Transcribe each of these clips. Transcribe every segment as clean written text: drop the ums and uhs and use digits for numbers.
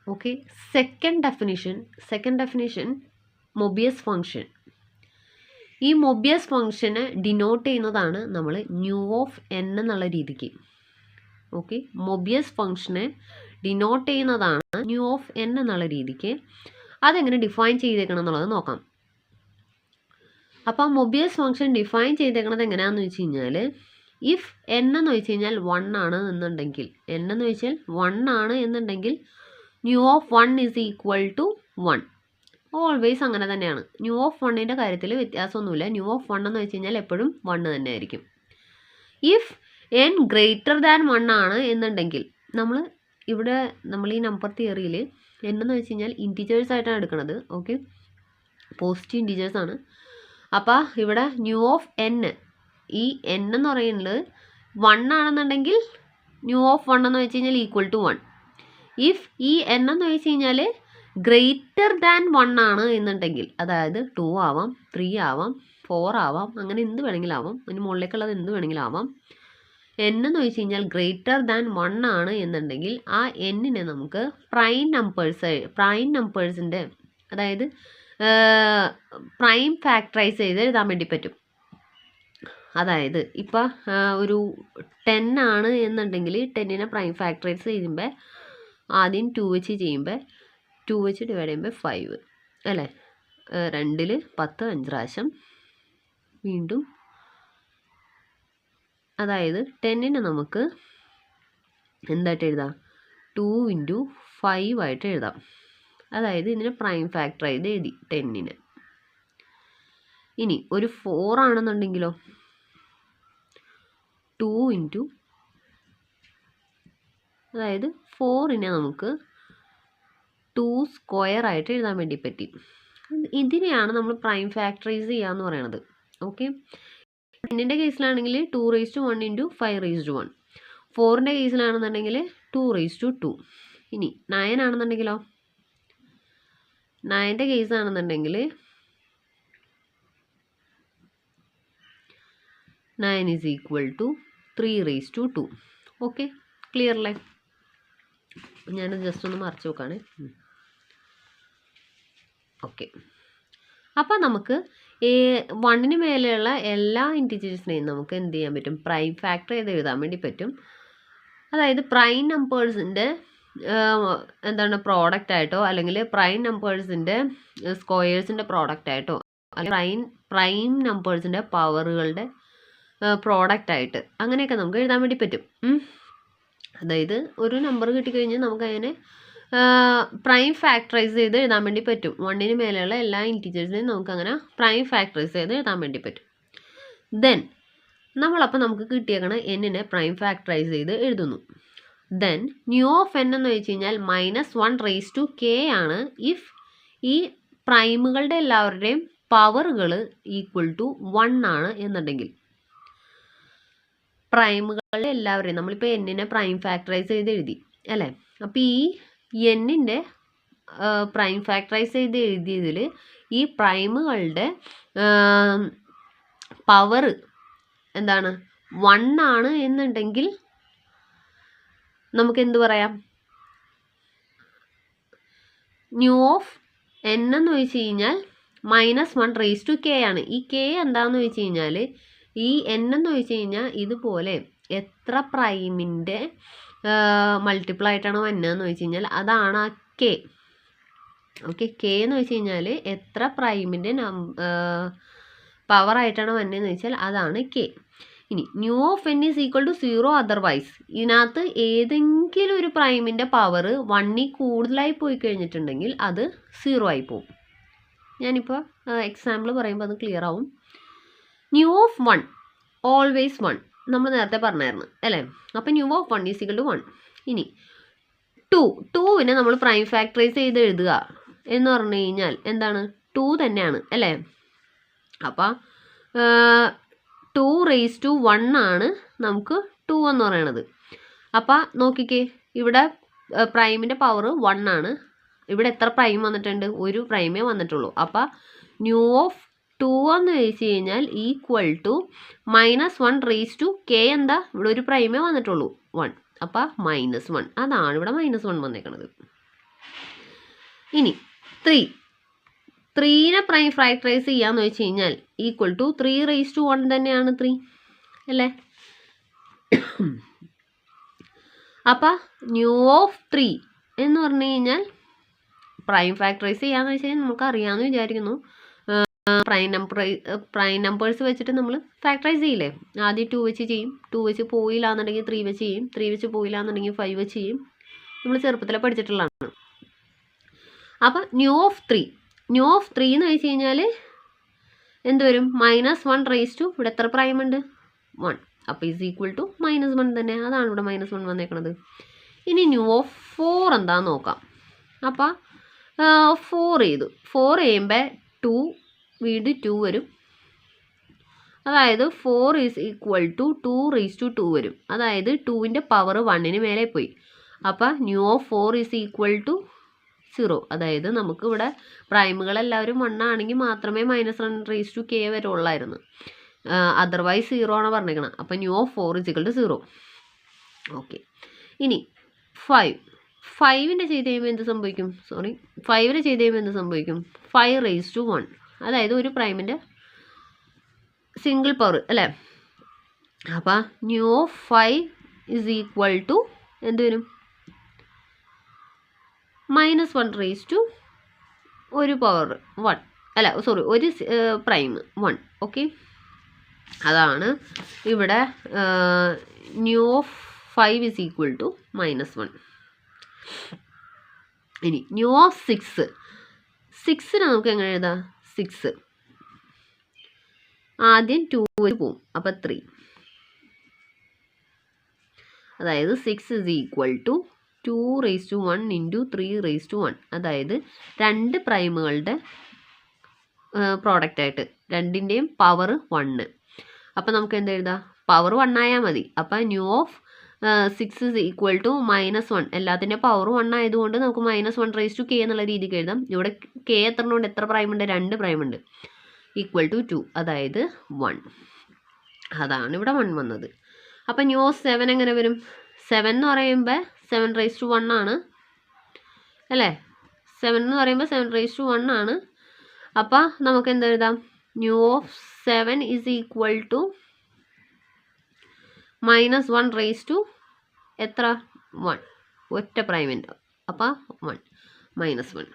Okay. Second definition Mobius function. ഈ Mobius ഫംഗ്ഷനെ denote ചെയ്യുന്നതാണ് നമ്മൾ ന്യൂ ഓഫ് എൻ എന്നുള്ള രീതിക്ക്. ഓക്കെ, മൊബിയസ് ഫംഗ്ഷനെ ഡിനോട്ട് ചെയ്യുന്നതാണ് ന്യൂ ഓഫ് എൻ എന്നുള്ള രീതിക്ക്. അതെങ്ങനെ ഡിഫൈൻ ചെയ്തേക്കണം എന്നുള്ളത് നോക്കാം. അപ്പോൾ മൊബിയസ് ഫംഗ്ഷൻ ഡിഫൈൻ ചെയ്തേക്കണത് എങ്ങനെയാണെന്ന് വെച്ച് കഴിഞ്ഞാൽ, ഇഫ് എൻ എന്ന് വെച്ച് കഴിഞ്ഞാൽ 1 ആണ് എന്നുണ്ടെങ്കിൽ, n എന്ന് വെച്ചാൽ 1 ആണ് എന്നുണ്ടെങ്കിൽ mu of 1 is equal to 1. Always അങ്ങനെ തന്നെയാണ്. ന്യൂ ഓഫ് 1ൻ്റെ കാര്യത്തിൽ വ്യത്യാസമൊന്നുമില്ല. ന്യൂ ഓഫ് 1 എന്ന് വെച്ച് കഴിഞ്ഞാൽ എപ്പോഴും 1 തന്നെ ആയിരിക്കും. ഇഫ് n ഗ്രേറ്റർ ദാൻ 1 ആണ് എന്നുണ്ടെങ്കിൽ, നമ്മൾ ഈ നമ്പർ തിയറിയിൽ n എന്ന് വെച്ച് കഴിഞ്ഞാൽ ഇൻറ്റിജേഴ്സ് ആയിട്ടാണ് എടുക്കുന്നത്. ഓക്കെ, പോസിറ്റീവ് ഇൻറ്റിജേഴ്സ് ആണ്. അപ്പോൾ ഇവിടെ ന്യൂ ഓഫ് n, ഈ n എന്ന് പറയുന്നത് 1 ആണെന്നുണ്ടെങ്കിൽ ന്യൂ ഓഫ് 1 എന്ന് വെച്ച് കഴിഞ്ഞാൽ ഈക്വൽ ടു 1. ഇഫ് ഈ n എന്ന് വെച്ച് കഴിഞ്ഞാൽ ഗ്രേറ്റർ ദാൻ 1 ആണ് എന്നുണ്ടെങ്കിൽ, അതായത് 2 ആവാം, 3 ആവാം, 4 ആവാം, അങ്ങനെ എന്ത് വേണമെങ്കിലും ആവാം, അതിന് മുകളിലേക്കുള്ളത് എന്ത് വേണമെങ്കിലും ആവാം. n എന്ന് വെച്ച് കഴിഞ്ഞാൽ ഗ്രേറ്റർ ദാൻ 1 ആണ് എന്നുണ്ടെങ്കിൽ ആ n-നെ നമുക്ക് പ്രൈം നമ്പേഴ്സിൻ്റെ, അതായത് പ്രൈം ഫാക്ടറൈസ് ചെയ്ത് എഴുതാൻ വേണ്ടി പറ്റും. അതായത് ഇപ്പോൾ ഒരു 10 ആണ് എന്നുണ്ടെങ്കിൽ 10നെ പ്രൈം ഫാക്ടറൈസ് ചെയ്യുമ്പോൾ ആദ്യം 2 വെച്ച് ചെയ്യുമ്പോൾ 2 വെച്ച് ഡിവൈഡ് ചെയ്യുമ്പോൾ 5 അല്ലേ, 2ൽ 10 5 പ്രാവശ്യം വീണ്ടും. അതായത് 10നെ നമുക്ക് എന്തായിട്ട് എഴുതാം, 2 × 5 ആയിട്ട് എഴുതാം. അതായത് ഇതിനെ പ്രൈം ഫാക്ടറൈസ് എഴുതി 10നെ. ഇനി ഒരു 4 ആണെന്നുണ്ടെങ്കിലോ, 2 × അതായത് 4നെ നമുക്ക് 2 സ്ക്വയർ ആയിട്ട് എഴുതാൻ വേണ്ടി പറ്റി. ഇതിനെയാണ് നമ്മൾ പ്രൈം ഫാക്ടറൈസ് ചെയ്യുക എന്ന് പറയുന്നത്. ഓക്കെ, 10ൻ്റെ കേസിലാണെങ്കിൽ 2⁻1 × 5⁻1. 4ൻ്റെ കേസിലാണെന്നുണ്ടെങ്കിൽ 2⁻2. ഇനി 9 ആണെന്നുണ്ടെങ്കിലോ, 9ൻ്റെ കേസ് ആണെന്നുണ്ടെങ്കിൽ 9 is equal to 3⁻2. Okay, clear അല്ലേ? ഞാനത് ജസ്റ്റ് ഒന്ന് മറിച്ച് നോക്കാണ്. ഓക്കെ, അപ്പോൾ നമുക്ക് 1ന് മേലെയുള്ള എല്ലാ ഇൻറ്റിജേഴ്സിനെയും നമുക്ക് എന്ത് ചെയ്യാൻ പറ്റും, പ്രൈം ഫാക്ടർ ചെയ്ത് എഴുതാൻ വേണ്ടി പറ്റും. അതായത് പ്രൈം നമ്പേഴ്സിൻ്റെ എന്താണ് പ്രോഡക്റ്റ് ആയിട്ടോ, അല്ലെങ്കിൽ പ്രൈം നമ്പേഴ്സിൻ്റെ സ്ക്വയേഴ്സിൻ്റെ പ്രോഡക്റ്റ് ആയിട്ടോ, അല്ലെങ്കിൽ പ്രൈം നമ്പേഴ്സിൻ്റെ പവറുകളുടെ പ്രോഡക്റ്റ് ആയിട്ട്, അങ്ങനെയൊക്കെ നമുക്ക് എഴുതാൻ വേണ്ടി പറ്റും. അതായത് ഒരു നമ്പർ കിട്ടിക്കഴിഞ്ഞാൽ നമുക്ക് അതിനെ പ്രൈം ഫാക്ടറൈസ് ചെയ്ത് എഴുതാൻ വേണ്ടി പറ്റും. 1ന് മേലെയുള്ള എല്ലാ ഇൻറ്റിജേഴ്സിനെയും നമുക്കങ്ങനെ പ്രൈം ഫാക്ടറൈസ് ചെയ്ത് എഴുതാൻ വേണ്ടി പറ്റും. ദെൻ നമ്മളപ്പോൾ നമുക്ക് കിട്ടിയേക്കണ n-നെ പ്രൈം ഫാക്ടറൈസ് ചെയ്ത് എഴുതുന്നു. ദെൻ ന്യൂ ഓഫ് n എന്ന് വെച്ച് കഴിഞ്ഞാൽ -1⁻k ആണ് ഇഫ് ഈ പ്രൈമുകളുടെ എല്ലാവരുടെയും പവറുകൾ ഈക്വൽ ടു 1 ആണ് എന്നുണ്ടെങ്കിൽ. പ്രൈമുകളുടെ എല്ലാവരെയും നമ്മളിപ്പോൾ n-നെ പ്രൈം ഫാക്ടറൈസ് ചെയ്ത് എഴുതി അല്ലേ. അപ്പോൾ ഈ n-ൻ്റെ പ്രൈം ഫാക്ടറൈസ് ചെയ്ത് എഴുതിയതിൽ ഈ പ്രൈമുകളുടെ പവർ എന്താണ് 1 ആണ് എന്നുണ്ടെങ്കിൽ നമുക്ക് എന്ത് പറയാം, ന്യൂ ഓഫ് n എന്ന് വെച്ച് കഴിഞ്ഞാൽ -1⁻k ആണ്. ഈ k എന്താണെന്ന് വെച്ച് കഴിഞ്ഞാൽ, ഈ n എന്ന് വെച്ച് കഴിഞ്ഞാൽ ഇതുപോലെ എത്ര പ്രൈമിൻ്റെ മൾട്ടിപ്പിൾ ആയിട്ടാണ് വന്നതെന്ന് വെച്ച് കഴിഞ്ഞാൽ അതാണ് ആ k. ഓക്കെ, k എന്ന് വെച്ച് കഴിഞ്ഞാൽ എത്ര പ്രൈമിൻ്റെ പവറായിട്ടാണ് വന്നതെന്ന് വെച്ചാൽ അതാണ് k. ഇനി mu of n is equal to 0 otherwise, ഇതിനകത്ത് ഏതെങ്കിലും ഒരു പ്രൈമിൻ്റെ പവർ 1ൽ കൂടുതലായി പോയി കഴിഞ്ഞിട്ടുണ്ടെങ്കിൽ അത് 0 ആയി പോകും. ഞാനിപ്പോൾ എക്സാമ്പിൾ പറയുമ്പോൾ അത് ക്ലിയർ ആവും. ന്യൂ ഓഫ് 1 ഓൾവേസ് 1 നമ്മൾ നേരത്തെ പറഞ്ഞായിരുന്നു അല്ലേ. അപ്പോൾ mu of 1 is equal to 1. ഇനി 2നെ നമ്മൾ പ്രൈം ഫാക്ടറൈസ് ചെയ്ത് എഴുതുക എന്ന് പറഞ്ഞു കഴിഞ്ഞാൽ എന്താണ്, 2 തന്നെയാണ് അല്ലേ. അപ്പോൾ 2⁻1 ആണ് നമുക്ക് 2 എന്ന് പറയണത്. അപ്പോൾ നോക്കിക്കേ, ഇവിടെ പ്രൈമിൻ്റെ പവർ 1 ആണ്. ഇവിടെ എത്ര പ്രൈം വന്നിട്ടുണ്ട്, ഒരു പ്രൈമേ വന്നിട്ടുള്ളൂ. അപ്പോൾ ന്യൂ ഓഫ് 2 എന്ന് വെച്ച് കഴിഞ്ഞാൽ ഈക്വൽ ടു -1⁻k. എന്താ, ഇവിടെ ഒരു പ്രൈമേ വന്നിട്ടുള്ളൂ 1. അപ്പോൾ -1, അതാണ് ഇവിടെ -1 വന്നേക്കണത്. ഇനി 3നെ പ്രൈം ഫാക്ടറൈസ് ചെയ്യാന്ന് വെച്ച് കഴിഞ്ഞാൽ ഈക്വൽ ടു 3⁻1 തന്നെയാണ് 3 അല്ലേ? അപ്പം ന്യൂ ഓഫ് 3 എന്ന് പറഞ്ഞു കഴിഞ്ഞാൽ പ്രൈം ഫാക്ടറൈസ് ചെയ്യാന്ന് വെച്ച് കഴിഞ്ഞാൽ നമുക്ക് അറിയാമെന്ന് വിചാരിക്കുന്നു. പ്രൈം നമ്പേഴ്സ് വെച്ചിട്ട് നമ്മൾ ഫാക്ടറൈസ് ചെയ്യില്ലേ? ആദ്യം 2 വെച്ച് ചെയ്യും, 2 വെച്ച് പോയില്ല എന്നുണ്ടെങ്കിൽ 3 വെച്ച് ചെയ്യും, 3 വെച്ച് പോയില്ല എന്നുണ്ടെങ്കിൽ 5 വെച്ച് ചെയ്യും. നമ്മൾ ചെറുപ്പത്തിലെ പഠിച്ചിട്ടുള്ളതാണ്. അപ്പം ന്യൂ ഓഫ് 3 എന്ന് വെച്ച് കഴിഞ്ഞാൽ എന്ത് വരും? -1 ഇവിടെ എത്ര പ്രൈം ഉണ്ട്? 1. അപ്പോൾ ഈസ് ഈക്വൽ ടു -1 തന്നെ. അതാണ് ഇവിടെ -1 വന്നേക്കണത്. ഇനി ന്യൂ ഓഫ് 4 എന്താണെന്ന് നോക്കാം. അപ്പം 4 ചെയ്തു. 4 ചെയ്യുമ്പോൾ 2 വീണ്ടും 2 വരും. അതായത് 4 ഈസ് ഈക്വൽ ടു 2⁻2 വരും. അതായത് 2ൻ്റെ പവർ 1ന് മേലെ പോയി. അപ്പം mu of 4 is equal to 0. അതായത് നമുക്ക് ഇവിടെ പ്രൈമുകളെല്ലാവരും 1 ആണെങ്കിൽ മാത്രമേ -1k വരുള്ളായിരുന്നു. അതർവൈസ് 0 ആണ് പറഞ്ഞേക്കണം. അപ്പം mu of 4 is equal to 0. Okay. ഇനി 5ൻ്റെ ചെയ്ത് കഴിയുമ്പോൾ എന്ത് സംഭവിക്കും? 5ന് ചെയ്ത് കഴിയുമ്പോൾ എന്ത് സംഭവിക്കും? 5⁻1. അതായത് ഒരു പ്രൈമിൻ്റെ സിംഗിൾ പവർ അല്ലേ? അപ്പം mu of 5 is equal to എന്ത് വരും? -1 ഒരു പവർ 1 അല്ല ഒരു പ്രൈം 1. ഓക്കെ, അതാണ് ഇവിടെ mu of 5 is equal to -1. ഇനി ന്യൂ ഓഫ് 6ന് നമുക്ക് എങ്ങനെ എഴുതാം? 6 ആദ്യം 2 പോവും. അപ്പം 3. അതായത് 6 ഈസ് ഈക്വൽ ടു 2⁻1 ഇൻറ്റു 3⁻1. അതായത് 2 പ്രൈമുകളുടെ പ്രോഡക്റ്റായിട്ട് രണ്ടിൻ്റെയും പവർ 1. അപ്പം നമുക്ക് എന്ത് എഴുതാം? പവർ 1 ആയാൽ മതി. അപ്പം mu of 6 is equal to -1. എല്ലാത്തിൻ്റെ പവർ 1 ആയതുകൊണ്ട് നമുക്ക് -1k എന്നുള്ള രീതിക്ക് എഴുതാം. ഇവിടെ k എത്രണ്ണമുണ്ട്? എത്ര പ്രൈമുണ്ട്? 2 പ്രൈമുണ്ട്. ഈക്വൽ ടു 2, അതായത് 1. അതാണ് ഇവിടെ 1 വന്നത്. അപ്പം ന്യൂ ഓഫ് 7 എങ്ങനെ വരും? 7 എന്ന് പറയുമ്പോൾ 7⁻1 ആണ് അല്ലേ? 7 എന്ന് പറയുമ്പോൾ 7⁻1 ആണ്. അപ്പം നമുക്ക് എന്ത് എഴുതാം? Mu of 7 is equal to -1 എത്ര? 1. ഒറ്റ പ്രൈമിൻ്റെ. അപ്പം 1 -1.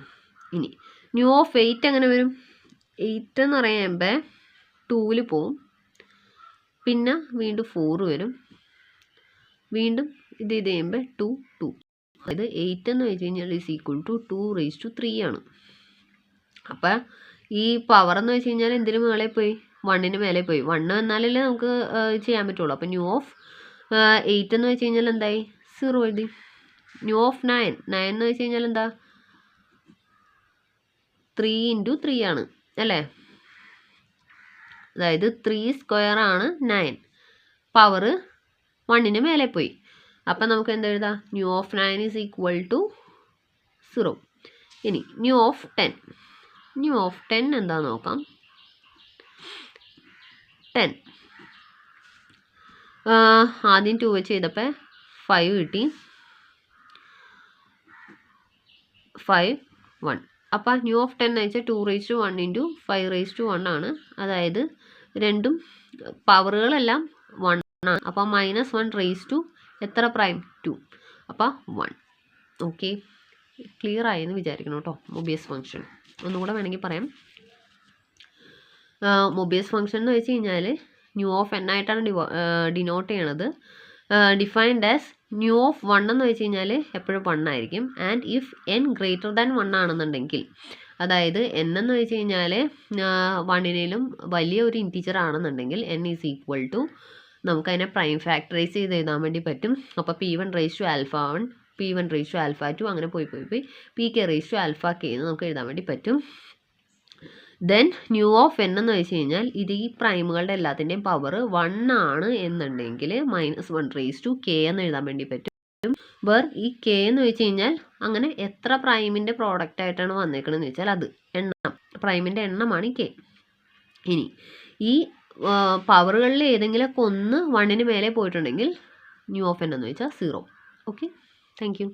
ഇനി ന്യൂ ഓഫ് 8 എങ്ങനെ വരും? 8 എന്ന് പറയുമ്പോൾ 2ൽ പോവും. പിന്നെ വീണ്ടും 4 വരും. വീണ്ടും ഇത് ചെയ്യുമ്പോൾ 2. അതായത് 8 എന്ന് വെച്ച് കഴിഞ്ഞാൽ ഈസ് ഈക്വൽ ടു 2⁻3 ആണ്. അപ്പം ഈ പവർ എന്ന് വെച്ച് കഴിഞ്ഞാൽ എന്തിനു മേലെ പോയി? 1ന് മേലെ പോയി. 1 എന്നാലല്ലേ നമുക്ക് ചെയ്യാൻ പറ്റുള്ളൂ. അപ്പം ന്യൂ ഓഫ് 8 എന്ന് വെച്ച് കഴിഞ്ഞാൽ എന്തായി? 0 എഴുതി. ന്യൂ ഓഫ് 9 എന്ന് വെച്ച് കഴിഞ്ഞാൽ എന്താ? 3 ഇൻറ്റു 3 ആണ് അല്ലേ? അതായത് 3² ആണ് 9. പവർ 1ന് മേലെ പോയി. അപ്പം നമുക്ക് എന്താ എഴുതാം? Mu of 9 is equal to 0. ഇനി ന്യൂ ഓഫ് 10 എന്താണെന്ന് നോക്കാം. 10 ആദ്യം 2 വെച്ച് ചെയ്തപ്പോൾ 5 കിട്ടി. 5 1. അപ്പം ന്യൂ ഓഫ് 10 എന്ന് വെച്ചാൽ 2⁻1 ഇൻറ്റു 5⁻1 ആണ്. അതായത് രണ്ടും പവറുകളെല്ലാം 1 ആണ്. അപ്പം -1 എത്ര പ്രൈം? 2. അപ്പം 1. ഓക്കെ, ക്ലിയർ ആയെന്ന് വിചാരിക്കണം കേട്ടോ. മൊബിയസ് ഫംഗ്ഷൻ ഒന്നുകൂടെ വേണമെങ്കിൽ പറയാം. മൊബിയസ് ഫംഗ്ഷൻ എന്ന് വെച്ച് കഴിഞ്ഞാൽ ന്യൂ ഓഫ് n ആയിട്ടാണ് ഡിനോട്ട് ചെയ്യണത്. ഡിഫൈൻഡ് ആസ് ന്യൂ ഓഫ് 1 എന്ന് വെച്ച് കഴിഞ്ഞാൽ എപ്പോഴും 1 ആയിരിക്കും. ആൻഡ് ഇഫ് n > 1 ആണെന്നുണ്ടെങ്കിൽ, അതായത് n എന്ന് വെച്ച് കഴിഞ്ഞാൽ 1നും വലിയ ഒരു ഇൻറ്റീജർ ആണെന്നുണ്ടെങ്കിൽ n ഈസ് ഈക്വൽ ടു നമുക്കതിനെ പ്രൈം ഫാക്ടറൈസ് ചെയ്ത് എഴുതാൻ വേണ്ടി പറ്റും. അപ്പോൾ P1⁻α1 P1⁻α2 അങ്ങനെ പോയി Pk⁻αk എന്ന് നമുക്ക് എഴുതാൻ വേണ്ടി പറ്റും. ദെൻ ന്യൂ ഓഫ് n എന്ന് വെച്ച് കഴിഞ്ഞാൽ ഇത് ഈ പ്രൈമുകളുടെ എല്ലാത്തിൻ്റെയും പവർ 1 ആണ് എന്നുണ്ടെങ്കിൽ -1k എന്ന് എഴുതാൻ വേണ്ടി പറ്റും. ഈ k എന്ന് വെച്ച് കഴിഞ്ഞാൽ അങ്ങനെ എത്ര പ്രൈമിൻ്റെ പ്രോഡക്റ്റ് ആയിട്ടാണ് വന്നേക്കണമെന്ന് വെച്ചാൽ അത് എണ്ണം, പ്രൈമിൻ്റെ എണ്ണമാണ് k. ഇനി ഈ പവറുകളിൽ ഏതെങ്കിലുമൊക്കെ ഒന്ന് 1ന് മേലെ പോയിട്ടുണ്ടെങ്കിൽ ന്യൂ ഓഫ് n എന്ന് വെച്ചാൽ 0. Okay, thank you.